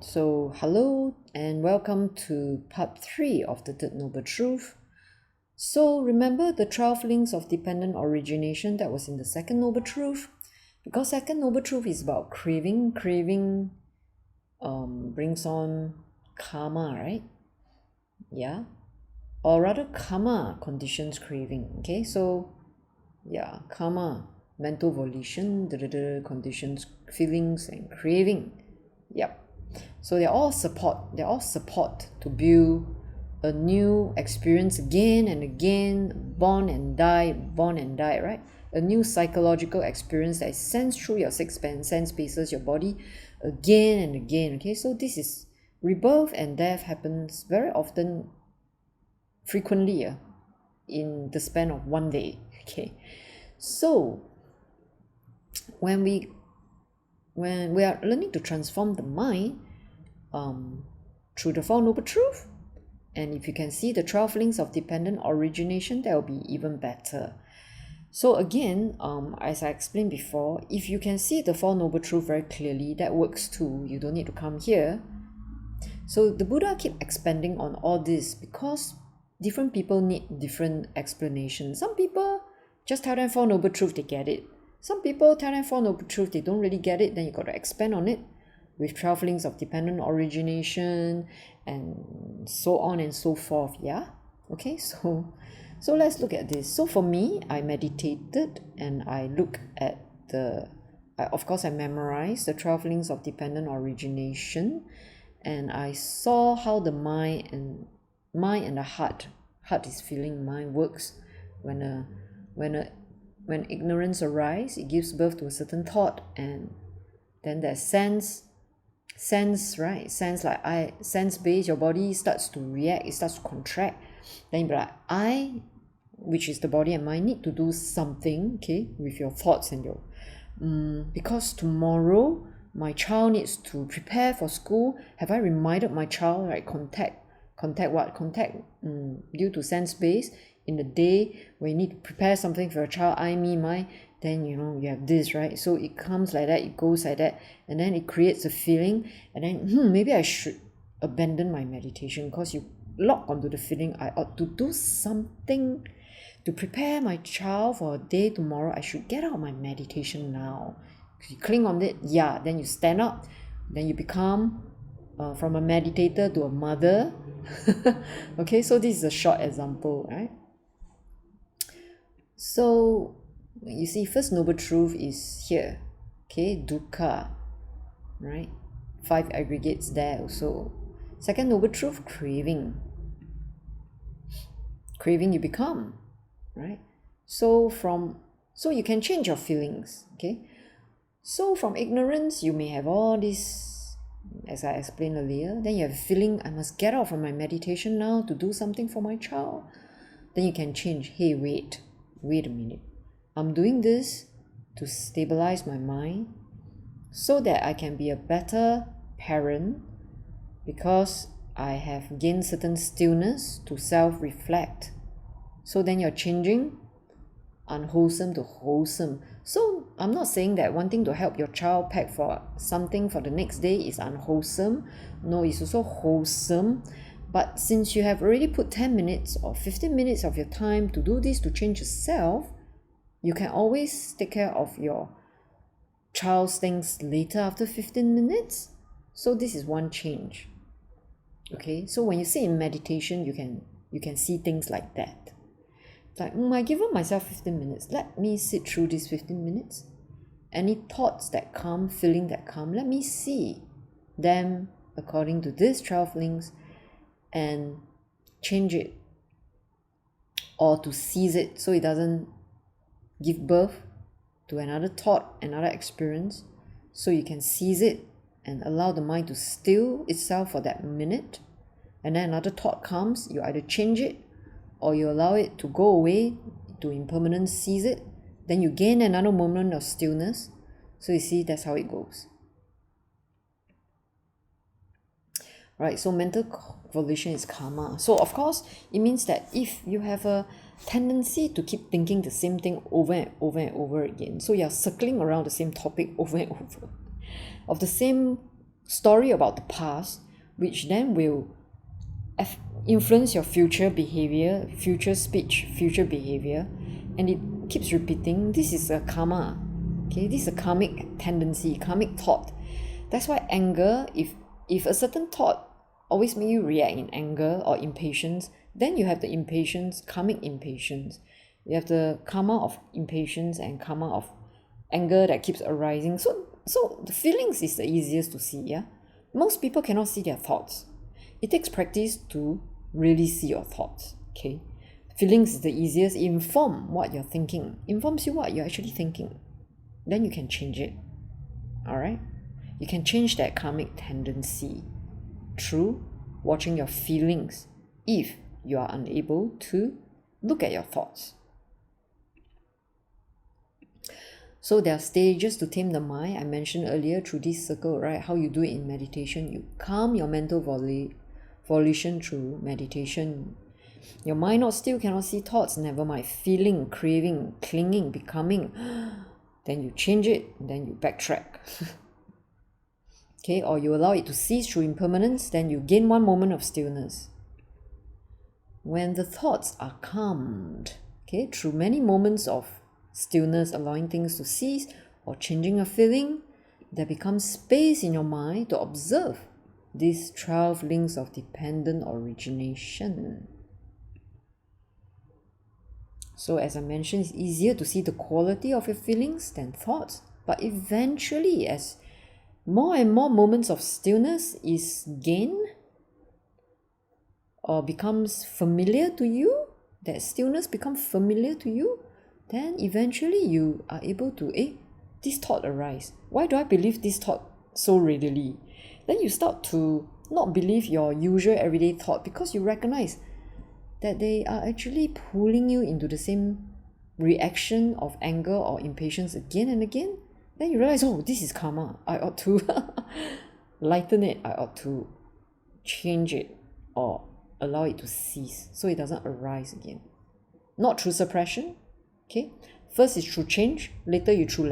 So, hello and welcome to part 3 of the Third Noble Truth. So, remember the 12 links of dependent origination that was in the Second Noble Truth? Because Second Noble Truth is about craving. Craving brings on karma, right? Yeah. Or rather, karma conditions craving. Okay, so yeah, karma, mental volition, conditions feelings and craving. Yep. So they're all support to build a new experience again and again, born and die, right? A new psychological experience that is sensed through your six sense spaces, your body, again and again. Okay, so this is rebirth and death happens very often, frequently, in the span of one day. Okay, so when we are learning to transform the mind through the Four Noble Truth, and if you can see the 12 links of dependent origination, that will be even better. So again, as I explained before, if you can see the Four Noble Truth very clearly, that works too. You don't need to come here. So the Buddha keep expanding on all this because different people need different explanations. Some people just tell them Four Noble Truth, they get it. Some people tell them Four Noble Truth, they don't really get it, then you got to expand on it with 12 links of dependent origination and so on and so forth. Yeah, okay, so let's look at this. So for me, I meditated and I look at of course I memorized the 12 links of dependent origination, and I saw how the mind and the heart is feeling, mind works. When ignorance arises, it gives birth to a certain thought, and then there's sense, right? Sense base, your body starts to react, it starts to contract. Then you be like, I, which is the body and mind, need to do something, okay, with your thoughts and your because tomorrow my child needs to prepare for school. Have I reminded my child, right? Contact due to sense base in the day when you need to prepare something for a child, I, me, my, then you have this, right? So it comes like that, it goes like that, and then it creates a feeling, and then maybe I should abandon my meditation because you lock onto the feeling I ought to do something to prepare my child for a day tomorrow. I should get out my meditation now. You cling on it, yeah, then you stand up, then you become from a meditator to a mother. Okay, so this is a short example, right? So you see, first noble truth is here, okay, dukkha, right? 5 aggregates there also. Second noble truth, craving you become, right? So you can change your feelings, okay? So from ignorance, you may have all this, as I explained earlier, then you have a feeling, I must get out from my meditation now to do something for my child. Then you can change, hey, wait a minute. I'm doing this to stabilize my mind so that I can be a better parent, because I have gained certain stillness to self-reflect. So then you're changing unwholesome to wholesome. So I'm not saying that wanting to help your child pack for something for the next day is unwholesome. No, it's also wholesome. But since you have already put 10 minutes or 15 minutes of your time to do this, to change yourself, you can always take care of your child's things later after 15 minutes. So this is one change. Okay, so when you sit in meditation, you can see things like that. Like, I given myself 15 minutes. Let me sit through these 15 minutes. Any thoughts that come, feeling that come, let me see them according to these 12 links and change it, or to seize it so it doesn't give birth to another thought, another experience. So you can seize it and allow the mind to still itself for that minute, and then another thought comes, you either change it or you allow it to go away, to impermanence, seize it, then you gain another moment of stillness. So you see, that's how it goes. Right, so mental volition is karma. So of course, it means that if you have a tendency to keep thinking the same thing over and over and over again, so you're circling around the same topic over and over, of the same story about the past, which then will influence your future behavior, future speech, future behavior, and it keeps repeating. This is a karma. Okay, this is a karmic tendency, karmic thought. That's why anger, if a certain thought always make you react in anger or impatience, then you have the impatience, karmic impatience. You have the karma of impatience and karma of anger that keeps arising. So the feelings is the easiest to see, yeah? Most people cannot see their thoughts. It takes practice to really see your thoughts, okay? Feelings is the easiest. Inform what you're thinking. Informs you what you're actually thinking. Then you can change it, all right? You can change that karmic tendency through watching your feelings if you are unable to look at your thoughts. So there are stages to tame the mind. I mentioned earlier through this circle, right? How you do it in meditation. You calm your mental volition through meditation. Your mind not still, cannot see thoughts, never mind. Feeling, craving, clinging, becoming. Then you change it, then you backtrack. Okay, or you allow it to cease through impermanence, then you gain one moment of stillness. When the thoughts are calmed, okay, through many moments of stillness, allowing things to cease or changing a feeling, there becomes space in your mind to observe these 12 links of dependent origination. So as I mentioned, it's easier to see the quality of your feelings than thoughts, but eventually as more and more moments of stillness is gained or becomes familiar to you, that stillness becomes familiar to you, then eventually you are able to, this thought arise. Why do I believe this thought so readily? Then you start to not believe your usual everyday thought because you recognize that they are actually pulling you into the same reaction of anger or impatience again and again. Then you realize, this is karma. I ought to lighten it. I ought to change it or allow it to cease so it doesn't arise again. Not through suppression, okay? First is through change, later you through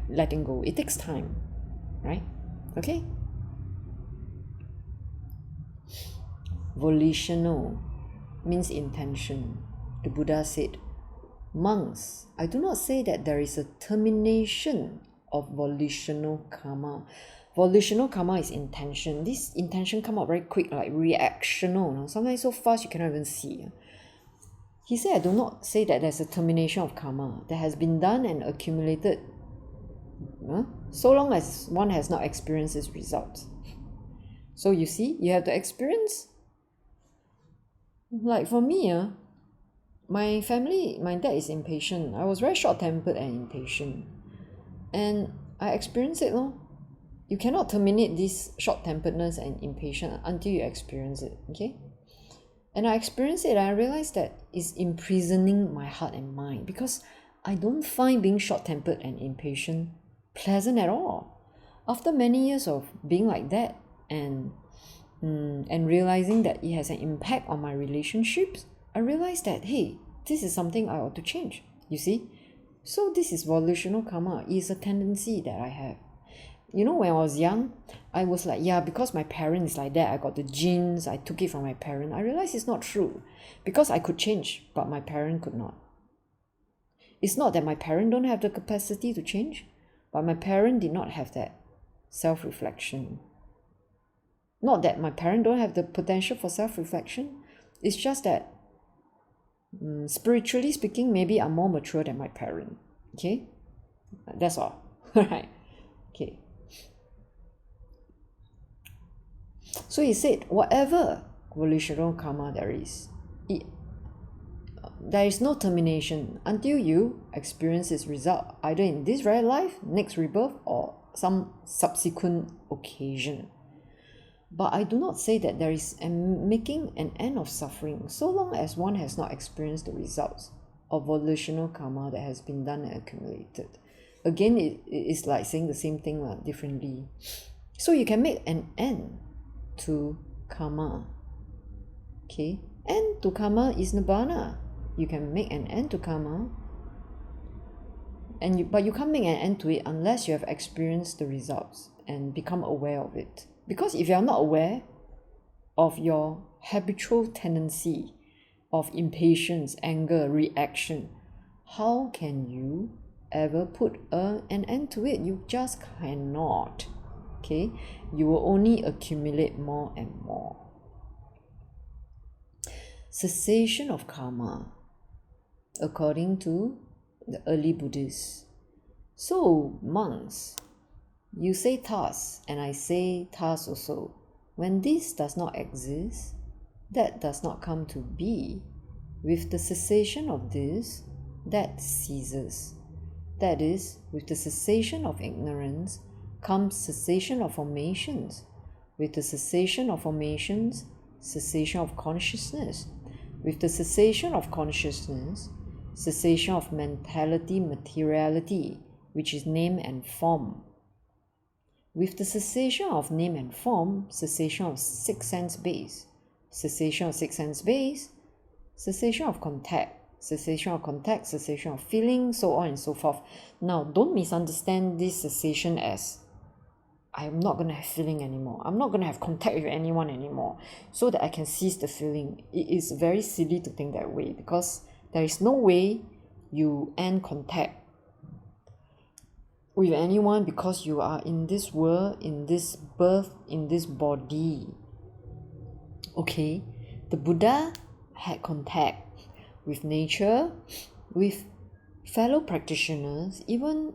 letting go. It takes time, right? Okay? Volitional means intention. The Buddha said, monks, I do not say that there is a termination of volitional karma. Volitional karma is intention. This intention come out very quick, like reactional. Sometimes so fast you cannot even see. He said, I do not say that there's a termination of karma that has been done and accumulated so long as one has not experienced its results. So you see, you have to experience. Like for me, my family, my dad is impatient. I was very short-tempered and impatient. And I experienced it. You cannot terminate this short-temperedness and impatience until you experience it, okay? And I experienced it and I realized that it's imprisoning my heart and mind because I don't find being short-tempered and impatient pleasant at all. After many years of being like that and realizing that it has an impact on my relationships, I realized that, hey, this is something I ought to change, you see? So this is volitional karma. It is a tendency that I have. When I was young, I was like, because my parent is like that, I got the genes, I took it from my parent. I realized it's not true because I could change, but my parent could not. It's not that my parent don't have the capacity to change, but my parent did not have that self-reflection. Not that my parent don't have the potential for self-reflection. It's just that spiritually speaking, maybe I'm more mature than my parent. Okay? That's all. Right? Okay. So he said, whatever volitional karma there is no termination until you experience its result, either in this very life, next rebirth, or some subsequent occasion. But I do not say that there is making an end of suffering so long as one has not experienced the results of volitional karma that has been done and accumulated. Again, it is like saying the same thing differently. So you can make an end to karma. Okay? End to karma is nibbana. You can make an end to karma, but you can't make an end to it unless you have experienced the results and become aware of it. Because if you're not aware of your habitual tendency of impatience, anger, reaction, how can you ever put an end to it? You just cannot. Okay, you will only accumulate more and more. Cessation of karma, according to the early Buddhists. So, monks, you say task, and I say task also. When this does not exist, that does not come to be. With the cessation of this, that ceases. That is, with the cessation of ignorance comes cessation of formations. With the cessation of formations, cessation of consciousness. With the cessation of consciousness, cessation of mentality, materiality, which is name and form. With the cessation of name and form, cessation of six sense base. Cessation of six sense base, cessation of contact. Cessation of contact, cessation of feeling, so on and so forth. Now, don't misunderstand this cessation as I'm not going to have feeling anymore. I'm not going to have contact with anyone anymore so that I can cease the feeling. It is very silly to think that way because there is no way you end contact with anyone because you are in this world, in this birth, in this body. Okay, the Buddha had contact with nature, with fellow practitioners, even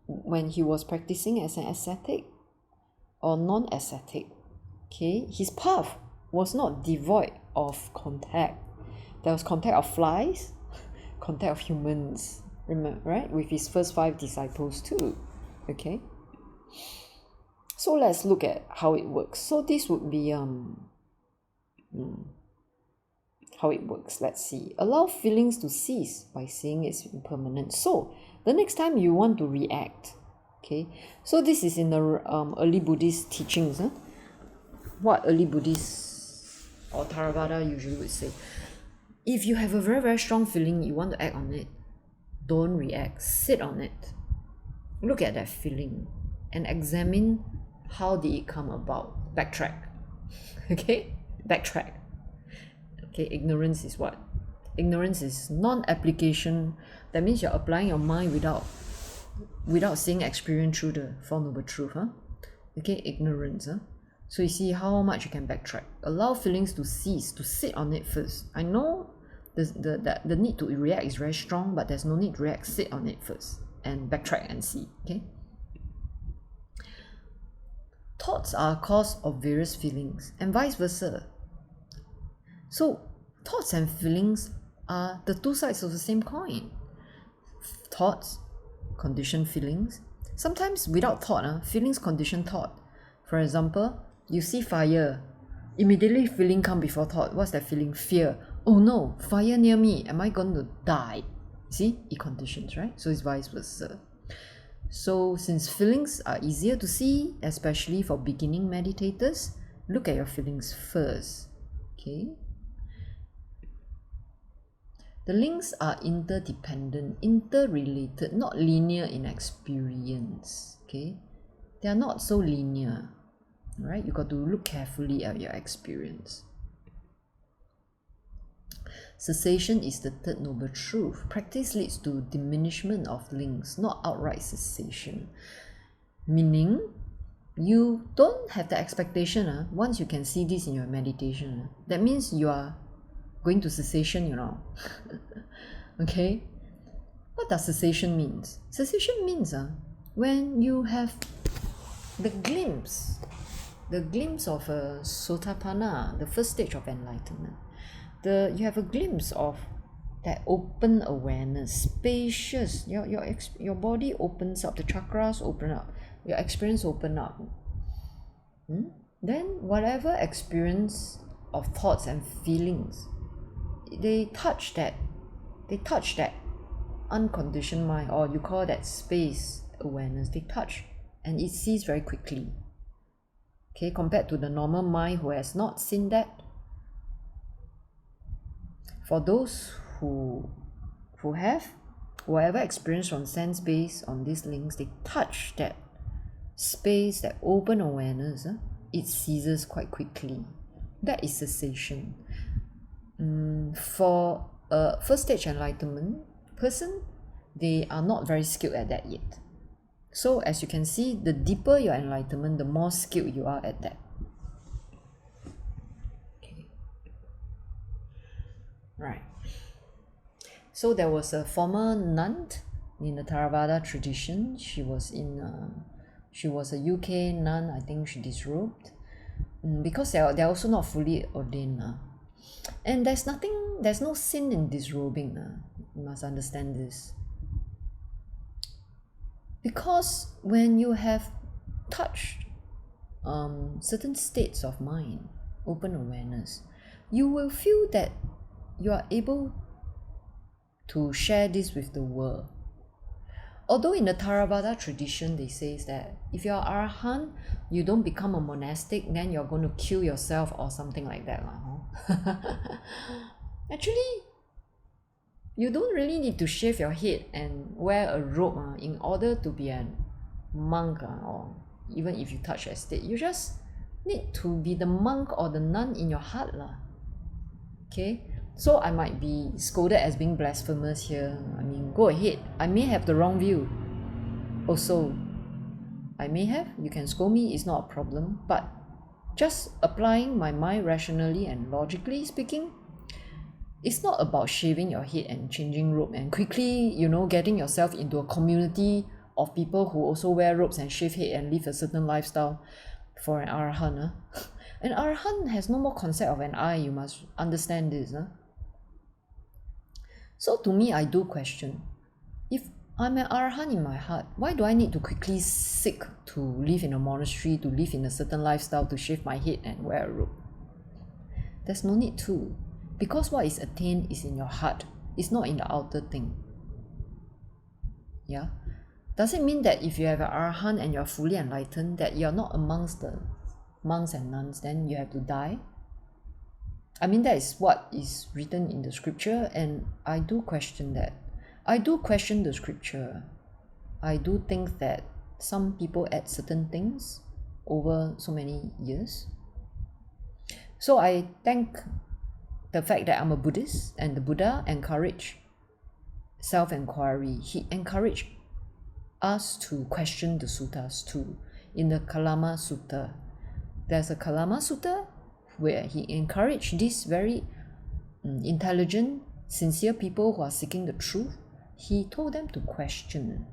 when he was practicing as an ascetic or non-ascetic. Okay, his path was not devoid of contact. There was contact of flies, contact of humans, remember, right? With his first 5 disciples too. Okay, so let's look at how it works. So this would be how it works. Let's see. Allow feelings to cease by seeing its impermanence. So the next time you want to react, okay, so this is in the early Buddhist teachings. What early Buddhists or Theravada usually would say: if you have a very, very strong feeling, you want to act on it, don't react, sit on it, look at that feeling and examine how did it come about. Backtrack. Okay, backtrack. Okay, ignorance is what? Ignorance is non-application. That means you're applying your mind without seeing experience through the Four Noble Truth. Okay, ignorance. So you see how much you can backtrack. Allow feelings to cease, to sit on it first. I know the need to react is very strong, but there's no need to react. Sit on it first and backtrack and see. Okay. Thoughts are a cause of various feelings and vice versa. So thoughts and feelings are the two sides of the same coin. Thoughts condition feelings. Sometimes without thought, feelings condition thought. For example, you see fire, immediately feeling come before thought. What's that feeling? Fear. Oh no, fire near me. Am I going to die? See, it conditions, right? So it's vice versa. So since feelings are easier to see, especially for beginning meditators, look at your feelings first. Okay. The links are interdependent, interrelated, not linear in experience. Okay, they are not so linear. Right? You got to look carefully at your experience. Cessation is the third noble truth. Practice leads to diminishment of links, not outright cessation. Meaning, you don't have the expectation once you can see this in your meditation. That means you are going to cessation, you know. Okay? What does cessation means? Cessation means when you have the glimpse of a sotapanna, the first stage of enlightenment. You have a glimpse of that open awareness, spacious. Your body opens up, the chakras open up, your experience open up. Then whatever experience of thoughts and feelings, they touch that unconditioned mind, or you call that space awareness. They touch and it sees very quickly. Okay, compared to the normal mind who has not seen that. For those who have whatever experience from sense base on these links, they touch that space, that open awareness. it ceases quite quickly. That is cessation. For a first stage enlightenment person, they are not very skilled at that yet. So as you can see, the deeper your enlightenment, the more skilled you are at that. Okay. Right. So there was a former nun in the Theravada tradition. She was a UK nun. I think she disrobed because they're also not fully ordained. And there's no sin in disrobing. You must understand this. Because when you have touched certain states of mind, open awareness, you will feel that you are able to share this with the world. Although in the Theravada tradition, they say that if you're Arahant, you don't become a monastic, then you're going to kill yourself or something like that. Actually, you don't really need to shave your head and wear a robe in order to be a monk, or even if you touch a state. You just need to be the monk or the nun in your heart. Okay? So I might be scolded as being blasphemous here. I mean, go ahead. I may have the wrong view. Also, I may have. You can scold me, it's not a problem. But just applying my mind rationally and logically speaking, it's not about shaving your head and changing robe and quickly, getting yourself into a community of people who also wear robes and shave head and live a certain lifestyle for an Arahant. An Arahant has no more concept of an I. You must understand this. So to me, I do question, if I'm an Arahant in my heart, why do I need to quickly seek to live in a monastery, to live in a certain lifestyle, to shave my head and wear a robe? There's no need to. Because what is attained is in your heart. It's not in the outer thing. Yeah? Does it mean that if you have an Arahant and you're fully enlightened, that you're not amongst the monks and nuns, then you have to die? I mean, that is what is written in the scripture, and I do question that. I do question the scripture. I do think that some people add certain things over so many years. So I thank the fact that I'm a Buddhist, and the Buddha encouraged self-inquiry. He encouraged us to question the suttas too. In the Kalama Sutta, there's a Kalama Sutta where he encouraged these very intelligent, sincere people who are seeking the truth. He told them to question.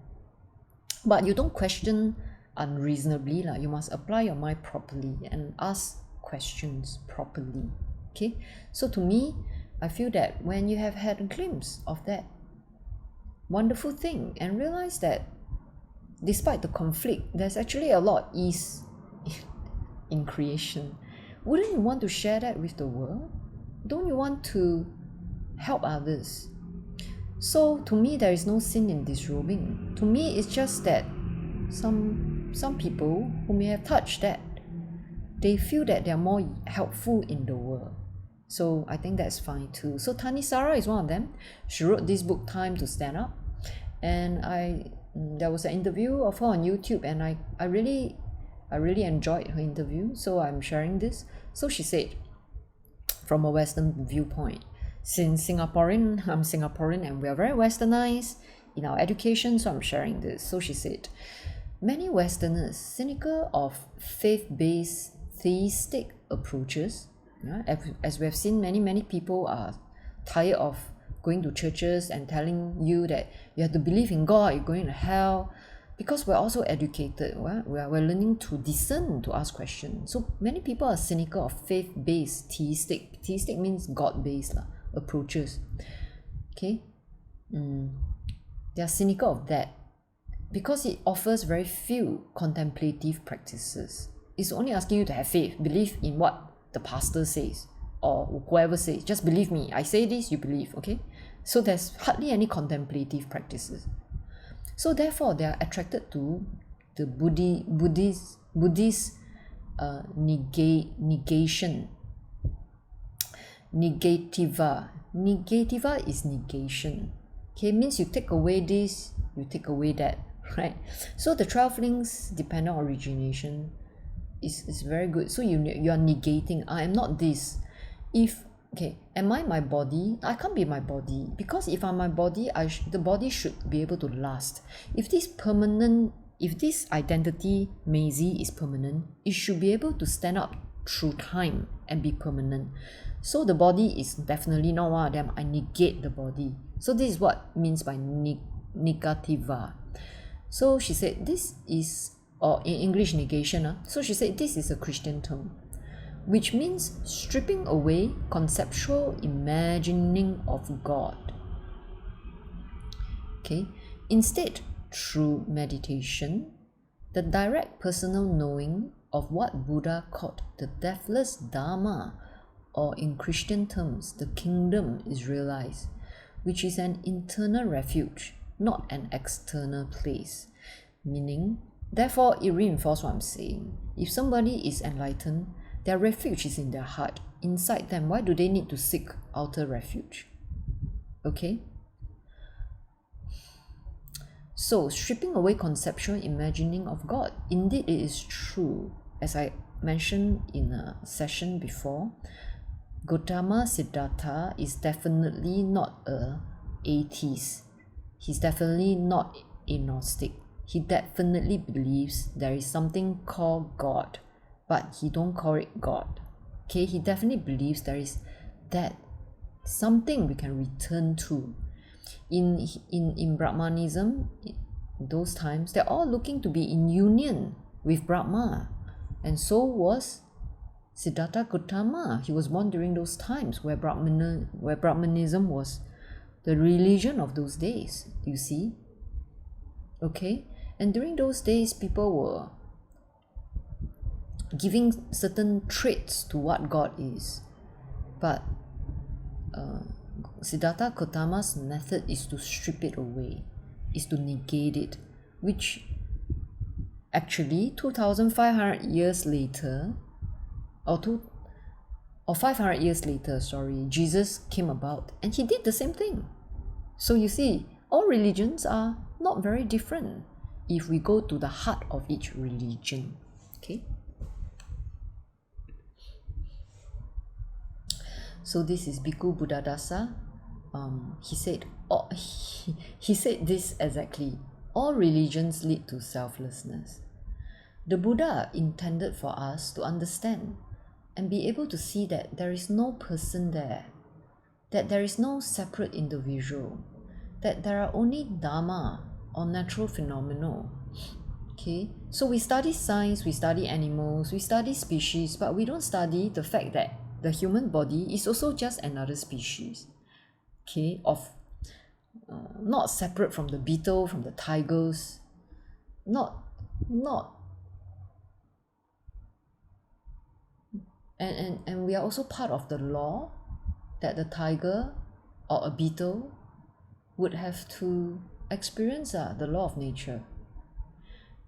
But you don't question unreasonably. You must apply your mind properly and ask questions properly. Okay? So to me, I feel that when you have had a glimpse of that wonderful thing and realize that despite the conflict, there's actually a lot of ease in creation. Wouldn't you want to share that with the world? Don't you want to help others? So to me, there is no sin in disrobing. To me, it's just that some people who may have touched that, they feel that they're more helpful in the world. So I think that's fine too. So Thanisara is one of them. She wrote this book, Time to Stand Up. And there was an interview of her on YouTube, and I really enjoyed her interview, so I'm sharing this. So she said, from a Western viewpoint, since I'm Singaporean and we are very westernized in our education, so I'm sharing this. So she said, many Westerners, cynical of faith-based theistic approaches, as we have seen, many people are tired of going to churches and telling you that you have to believe in God, you're going to hell. Because we're also educated, we're learning to discern, to ask questions. So many people are cynical of faith-based, theistic. Theistic means God-based approaches. Okay? They are cynical of that because it offers very few contemplative practices. It's only asking you to have faith, believe in what the pastor says or whoever says. Just believe me. I say this, you believe, okay? So there's hardly any contemplative practices. So therefore, they are attracted to the Buddhist negation. Negativa. Negativa is negation. Okay, means you take away this, you take away that, right? So the 12 links dependent origination is very good. So you are negating, I am not this. If okay, am I my body? I can't be my body, because if I'm my body, the body should be able to last. If this identity Maisie is permanent, it should be able to stand up through time and be permanent. So the body is definitely not one of them. I negate the body. So this is what means by negativa. So she said this is, or in English, negation. So she said this is a Christian term, which means stripping away conceptual imagining of God. Okay, instead, through meditation, the direct personal knowing of what Buddha called the deathless Dharma, or in Christian terms, the kingdom, is realized, which is an internal refuge, not an external place. Meaning, therefore, it reinforces what I'm saying. If somebody is enlightened, their refuge is in their heart, inside them. Why do they need to seek outer refuge? Okay? So, stripping away conceptual imagining of God. Indeed, it is true. As I mentioned in a session before, Gautama Siddhartha is definitely not an atheist. He's definitely not agnostic. He definitely believes there is something called God, but he don't call it God. Okay, he definitely believes there is that something we can return to. In Brahmanism, those times, they're all looking to be in union with Brahma, and so was Siddhartha Gautama. He was born during those times where Brahmanism was the religion of those days, you see. Okay, and during those days, people were giving certain traits to what God is, but Siddhartha Gautama's method is to strip it away, is to negate it, which actually 2,500 years later, or 500 years later, Jesus came about and he did the same thing. So you see, all religions are not very different if we go to the heart of each religion. Okay. So this is Bhikkhu Buddhadasa. He said this exactly. All religions lead to selflessness. The Buddha intended for us to understand and be able to see that there is no person there, that there is no separate individual, that there are only Dharma, or natural phenomena. Okay, so we study science, we study animals, we study species, but we don't study the fact that the human body is also just another species. Okay, of not separate from the beetle, from the tigers, not and we are also part of the law that the tiger or a beetle would have to experience, the law of nature.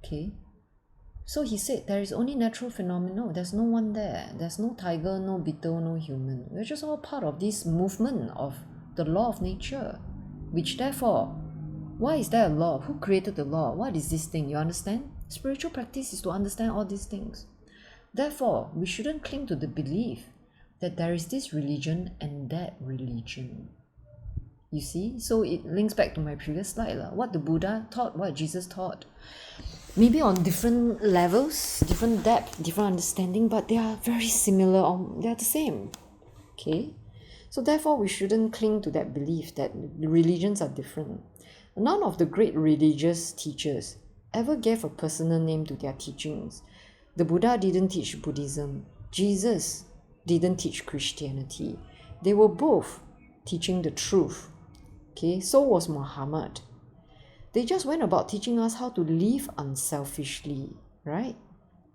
Okay, so he said there is only natural phenomena, there's no one there, there's no tiger, no beetle, no human. We're just all part of this movement of the law of nature, which therefore, why is there a law? Who created the law? What is this thing? You understand? Spiritual practice is to understand all these things. Therefore, we shouldn't cling to the belief that there is this religion and that religion. You see? So it links back to my previous slide. What the Buddha taught, what Jesus taught. Maybe on different levels, different depth, different understanding, but they are very similar, or they are the same. Okay? So therefore, we shouldn't cling to that belief that the religions are different. None of the great religious teachers ever gave a personal name to their teachings. The Buddha didn't teach Buddhism. Jesus didn't teach Christianity. They were both teaching the truth. Okay, so was Muhammad. They just went about teaching us how to live unselfishly, right?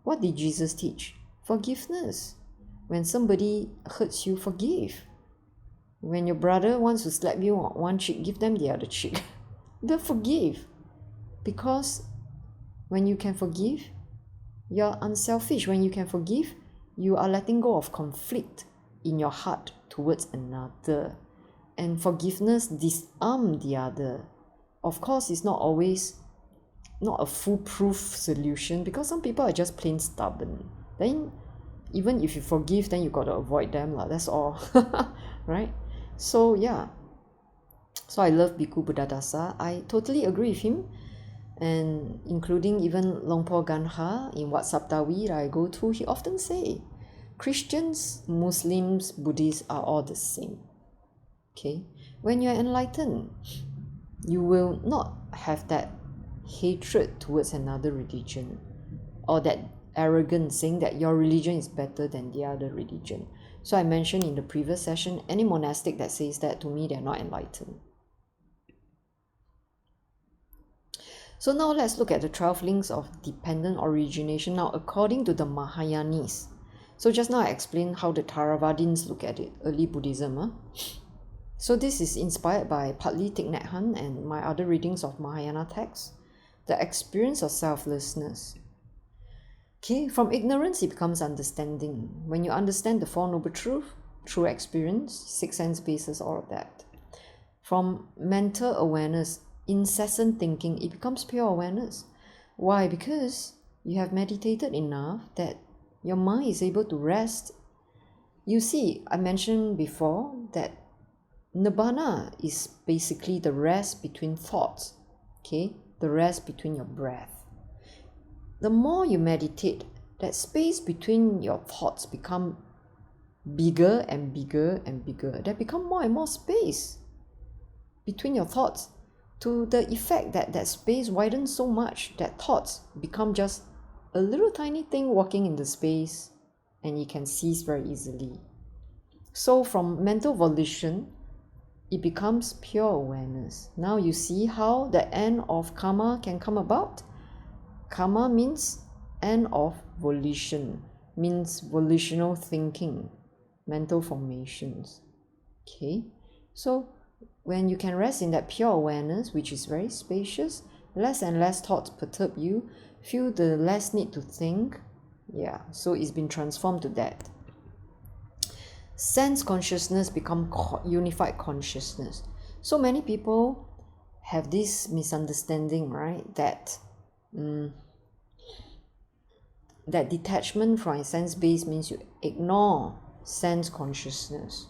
What did Jesus teach? Forgiveness. When somebody hurts you, forgive. When your brother wants to slap you on one cheek, give them the other cheek. But forgive. Because when you can forgive, you're unselfish. When you can forgive, you are letting go of conflict in your heart towards another. And forgiveness disarms the other. Of course, it's not always not a foolproof solution, because some people are just plain stubborn. Then even if you forgive, then you got to avoid them lah. That's all. Right? So yeah. So I love Bhikkhu Buddhadasa. I totally agree with him, and including even Longpo Ganha in Wat Saptawi that I go to, he often say, Christians, Muslims, Buddhists are all the same. Okay? When you're enlightened, you will not have that hatred towards another religion, or that arrogance saying that your religion is better than the other religion. So I mentioned in the previous session, any monastic that says that, to me, they're not enlightened. So now let's look at the 12 links of dependent origination. Now, according to the Mahayanis, so just now I explained how the Theravadins look at it, early Buddhism. So this is inspired by partly Thich Nhat Hanh and my other readings of Mahayana texts, the experience of selflessness. Okay, from ignorance it becomes understanding. When you understand the Four Noble Truths through experience, six sense bases, all of that. From mental awareness, incessant thinking, it becomes pure awareness. Why? Because you have meditated enough that your mind is able to rest. You see, I mentioned before that Nibbana is basically the rest between thoughts, okay? The rest between your breath. The more you meditate, that space between your thoughts become bigger and bigger and bigger. There become more and more space between your thoughts, to the effect that that space widens so much that thoughts become just a little tiny thing walking in the space, and you can cease very easily. So from mental volition, it becomes pure awareness. Now you see how the end of karma can come about. Karma means end of volition, means volitional thinking, mental formations. Okay, so when you can rest in that pure awareness, which is very spacious, less and less thoughts perturb you, feel the less need to think. Yeah, so it's been transformed to that. Sense consciousness become unified consciousness. So many people have this misunderstanding, right? That that detachment from sense base means you ignore sense consciousness.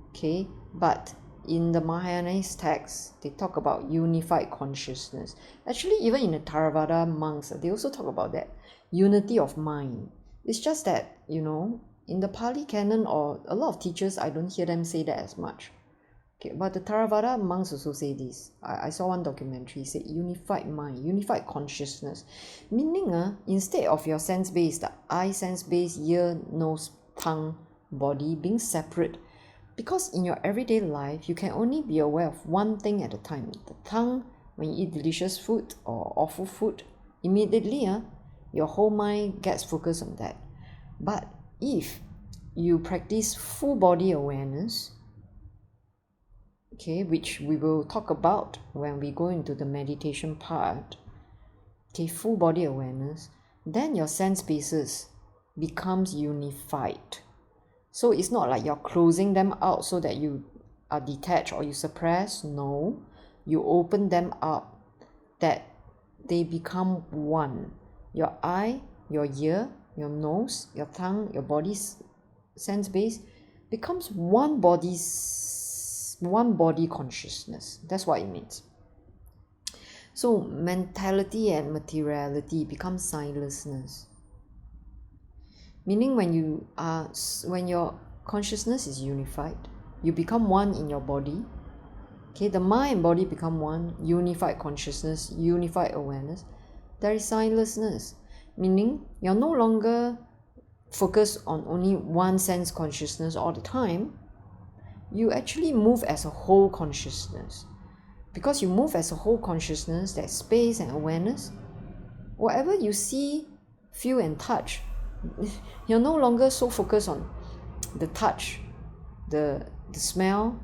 Okay, but in the Mahayanist text, they talk about unified consciousness. Actually, even in the Theravada monks, they also talk about that unity of mind. It's just that, in the Pali canon, or a lot of teachers, I don't hear them say that as much. Okay, but the Theravada monks also say this. I saw one documentary say unified mind, unified consciousness, meaning instead of your sense base, the eye sense base, ear, nose, tongue, body being separate, because in your everyday life you can only be aware of one thing at a time. The tongue, when you eat delicious food or awful food, immediately your whole mind gets focused on that. But if you practice full body awareness, okay, which we will talk about when we go into the meditation part, okay, full body awareness, then your sense bases becomes unified. So it's not like you're closing them out so that you are detached or you suppress. No, you open them up that they become one. Your eye, your ear, your nose, your tongue, your body's sense base becomes one body consciousness. That's what it means. So mentality and materiality become sightlessness. Meaning when your consciousness is unified, you become one in your body. Okay, the mind and body become one, unified consciousness, unified awareness. There is sightlessness, meaning you're no longer focused on only one sense consciousness all the time. You actually move as a whole consciousness. Because you move as a whole consciousness, that space and awareness, whatever you see, feel and touch, you're no longer so focused on the touch, the smell,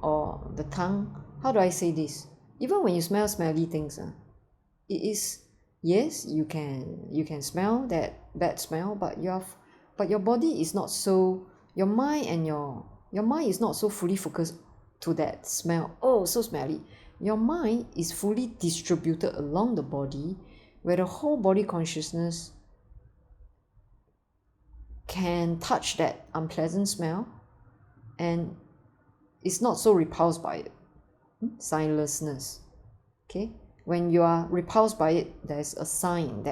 or the tongue. How do I say this? Even when you smell smelly things, it is, yes, you can smell that bad smell, but your body is not so, your mind is not so fully focused to that smell. Oh, so smelly. Your mind is fully distributed along the body, where the whole body consciousness can touch that unpleasant smell and is not so repulsed by it. Signlessness. Okay, when you are repulsed by it, there's a sign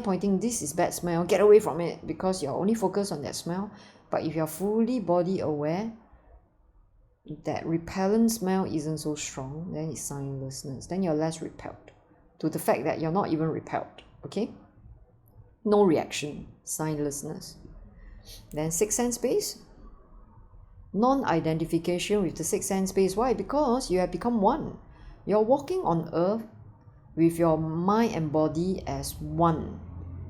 pointing this is bad smell, get away from it, because you're only focused on that smell. But if you're fully body aware, that repellent smell isn't so strong, then it's signlessness. Then you're less repelled to the fact that you're not even repelled. Okay, no reaction, signlessness. Then sixth sense base, non-identification with the sixth sense base. Why? Because you have become one. You're walking on earth with your mind and body as one.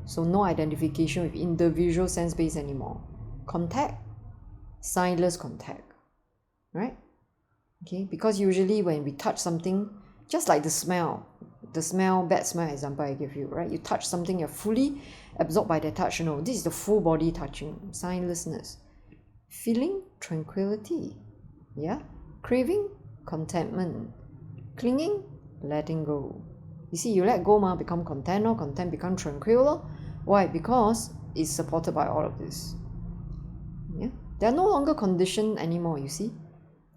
So no identification with individual sense base anymore. Contact, signless contact, right? Okay, because usually when we touch something, just like the smell, bad smell example I give you, right? You touch something, you're fully absorbed by the touch. No, this is the full body touching, signlessness. Feeling, tranquility. Yeah, craving, contentment. Clinging, letting go. You see, you let go, become content, or content become tranquil. Why? Because it's supported by all of this. Yeah, they're no longer conditioned anymore. You see,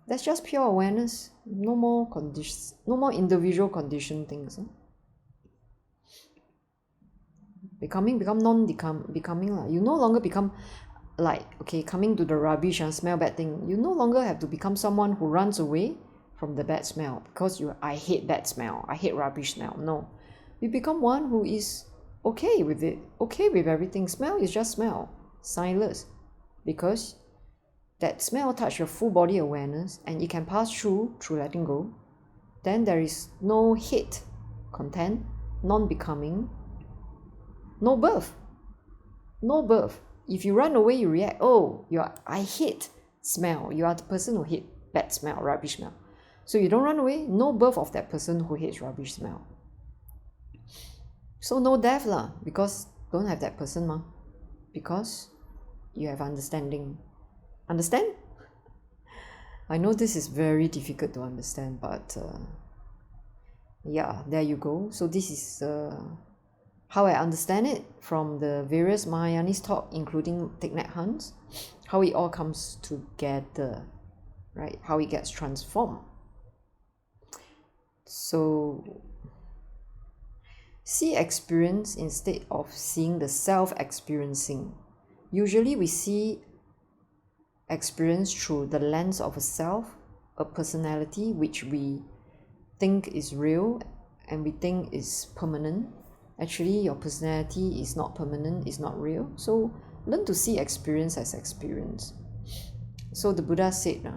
that's just pure awareness. No more conditions, no more individual conditioned things. Become non-becoming lah. You no longer become like, okay, coming to the rubbish and smell bad thing. You no longer have to become someone who runs away from the bad smell because I hate bad smell, I hate rubbish smell. No, you become one who is okay with it, okay with everything. Smell is just smell, signless, because that smell touch your full body awareness and it can pass through letting go. Then there is no hate, content, non-becoming, no birth. If you run away, you react, I hate smell. You are the person who hate bad smell, rubbish smell. So you don't run away, no birth of that person who hates rubbish smell. So no death lah, because don't have that person because you have understanding. Understand? I know this is very difficult to understand, but yeah, there you go. So this is how I understand it from the various Mahayanist talk, including Thich Nhat Hanh's, how it all comes together, right? How it gets transformed. So see experience instead of seeing the self-experiencing. Usually we see experience through the lens of a self, a personality which we think is real and we think is permanent. Actually, your personality is not permanent, is not real. So learn to see experience as experience. So the Buddha said,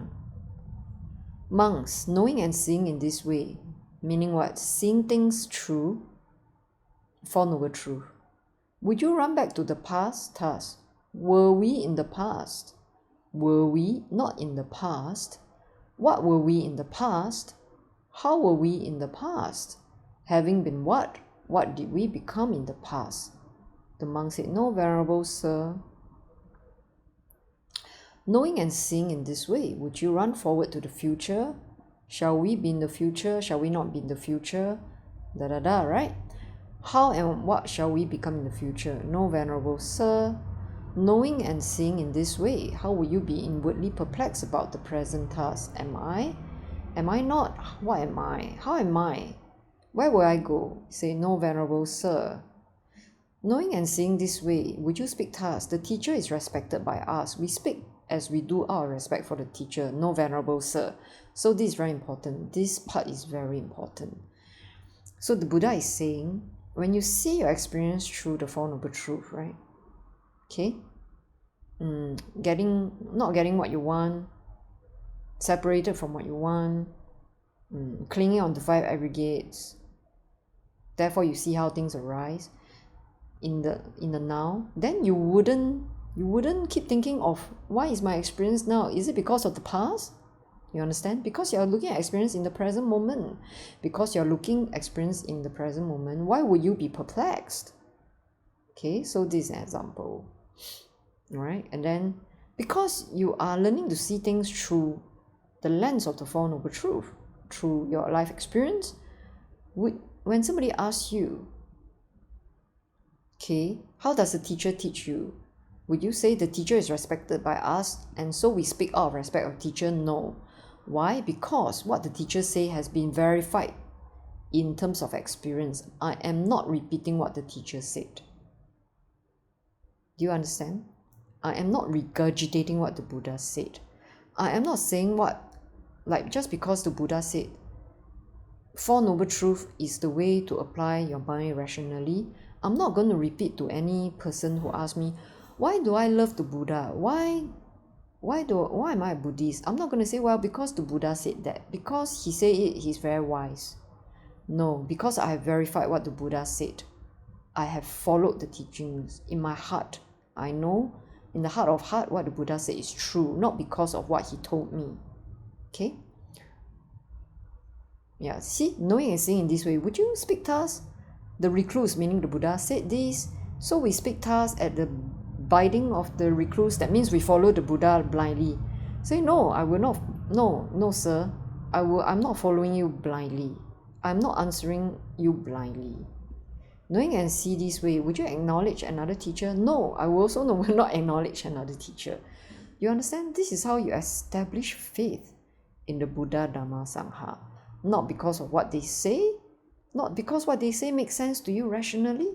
monks, knowing and seeing in this way, meaning what? Seeing things through Four Noble Truth. Would you run back to the past task? Were we in the past? Were we not in the past? What were we in the past? How were we in the past? Having been what? What did we become in the past? The monk said, no, venerable sir. Knowing and seeing in this way, would you run forward to the future? Shall we be in the future? Shall we not be in the future? Right? How and what shall we become in the future? No, venerable sir. Knowing and seeing in this way, how will you be inwardly perplexed about the present task? Am I? Am I not? What am I? How am I? Where will I go? Say, no, venerable sir. Knowing and seeing this way, would you speak thus? The teacher is respected by us. We speak as we do our respect for the teacher. No, venerable sir. So this is very important. This part is very important. So the Buddha is saying, when you see your experience through the Four Noble Truth, right? Okay? Not getting what you want, separated from what you want, clinging on the five aggregates. Therefore, you see how things arise in the now. Then you wouldn't keep thinking of why is my experience now? Is it because of the past? You understand? Because you're looking at experience in the present moment. Because you're looking experience in the present moment, why would you be perplexed? Okay, so this is an example. Alright, and then because you are learning to see things through the lens of the Four Noble Truth, through your life experience, when somebody asks you, okay, how does a teacher teach you? Would you say the teacher is respected by us and so we speak out of respect of teacher? No. Why? Because what the teacher say has been verified in terms of experience. I am not repeating what the teacher said. Do you understand? I am not regurgitating what the Buddha said. I am not saying like just because the Buddha said Four Noble Truths is the way to apply your mind rationally, I'm not going to repeat to any person who asks me, why do I love the Buddha? Why am I a Buddhist? I'm not going to say, well, because the Buddha said that. Because he said it, he's very wise. No, because I have verified what the Buddha said. I have followed the teachings in my heart. I know in the heart of heart what the Buddha said is true, not because of what he told me. Okay? Yeah, see, knowing and seeing in this way, would you speak thus? The recluse, meaning the Buddha, said this, so we speak thus at the bidding of the recluse. That means we follow the Buddha blindly. Say, no, I will not, no, sir, I'm not following you blindly. I'm not answering you blindly. Knowing and see this way, would you acknowledge another teacher? No, I will also will not acknowledge another teacher. You understand? This is how you establish faith in the Buddha, Dhamma, Sangha. Not because of what they say, not because what they say makes sense to you rationally,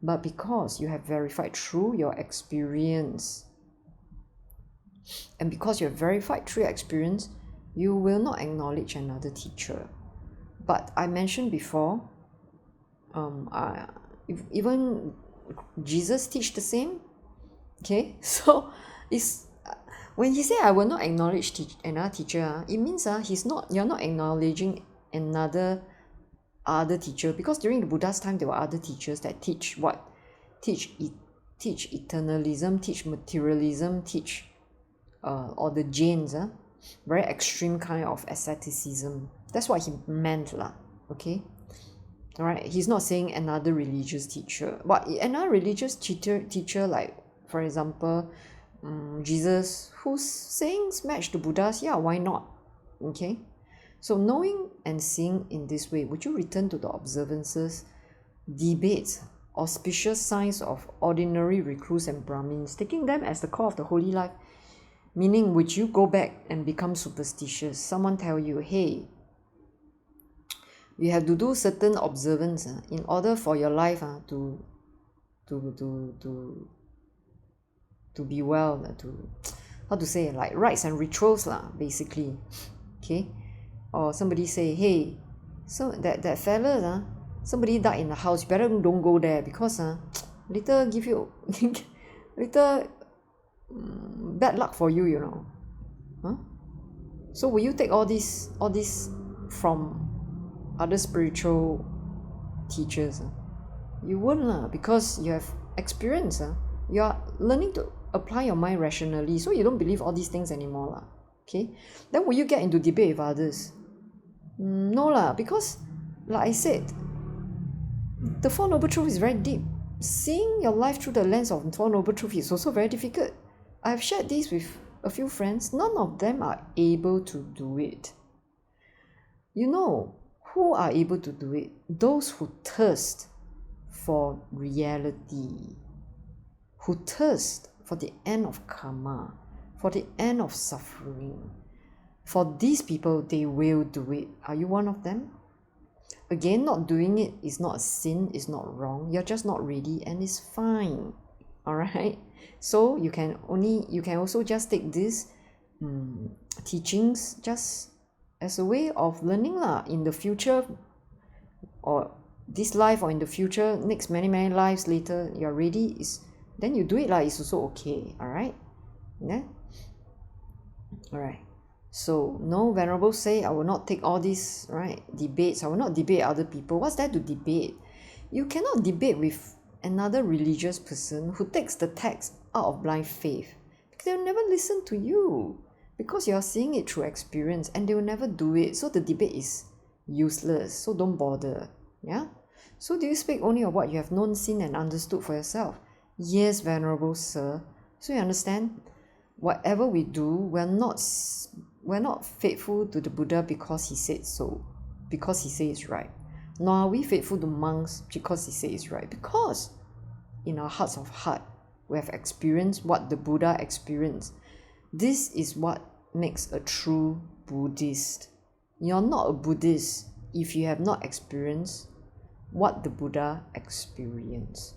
but because you have verified through your experience. And because you have verified through your experience, you will not acknowledge another teacher. But I mentioned before, even Jesus teach the same. Okay, so it's when he say I will not acknowledge another teacher, it means you're not acknowledging other teacher, because during the Buddha's time there were other teachers that teach what? Teach eternalism, teach materialism, teach or the Jains, very extreme kind of asceticism. That's what he meant lah. Okay. Alright, he's not saying another religious teacher, but another religious teacher like, for example, Jesus, whose sayings match the Buddha's, yeah, why not? Okay, so knowing and seeing in this way, would you return to the observances, debates, auspicious signs of ordinary recluse and Brahmins, taking them as the core of the holy life? Meaning, would you go back and become superstitious? Someone tell you, hey, you have to do certain observance in order for your life to be well, to how to say, like rites and rituals lah, basically. Okay, or somebody say, hey, so that fella somebody died in the house, you better don't go there because later give you later bad luck for you, you know. So will you take all this from other spiritual teachers? You won't lah, because you have experience. You are learning to apply your mind rationally, so you don't believe all these things anymore lah. Okay, then will you get into debate with others? No lah, because like I said, the Four Noble Truths is very deep. Seeing your life through the lens of Four Noble Truths is also very difficult. I've shared this with a few friends. None of them are able to do it. You know who are able to do it? Those who thirst for reality, who thirst for the end of karma, for the end of suffering. For these people, they will do it. Are you one of them? Again, not doing it is not a sin, it's not wrong. You're just not ready and it's fine. Alright? So you can also just take these teachings just as a way of learning lah. In the future, or this life, or in the future, next many lives later, you're ready, then you do it lah. It's also okay. Alright? Yeah? Alright. So no, Venerable say I will not take all these debates. I will not debate other people. What's there to debate? You cannot debate with another religious person who takes the text out of blind faith, because they'll never listen to you, because you're seeing it through experience, and they will never do it. So the debate is useless. So don't bother. Yeah. So do you speak only of what you have known, seen, and understood for yourself? Yes, Venerable Sir. So you understand, whatever we do, we're not faithful to the Buddha because he said so, because he says it's right. Nor are we faithful to monks because he says it's right. Because in our hearts of heart, who have experienced what the Buddha experienced. This is what makes a true Buddhist. You're not a Buddhist if you have not experienced what the Buddha experienced.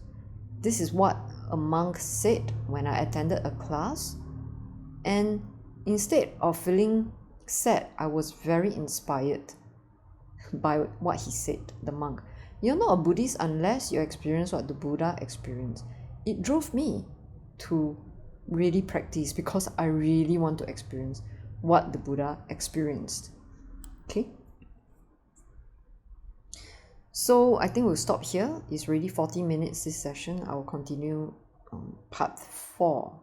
This is what a monk said when I attended a class, and instead of feeling sad, I was very inspired by what he said, the monk. You're not a Buddhist unless you experience what the Buddha experienced. It drove me to really practice because I really want to experience what the Buddha experienced. Okay. So I think we'll stop here. It's already 40 minutes this session. I will continue part 4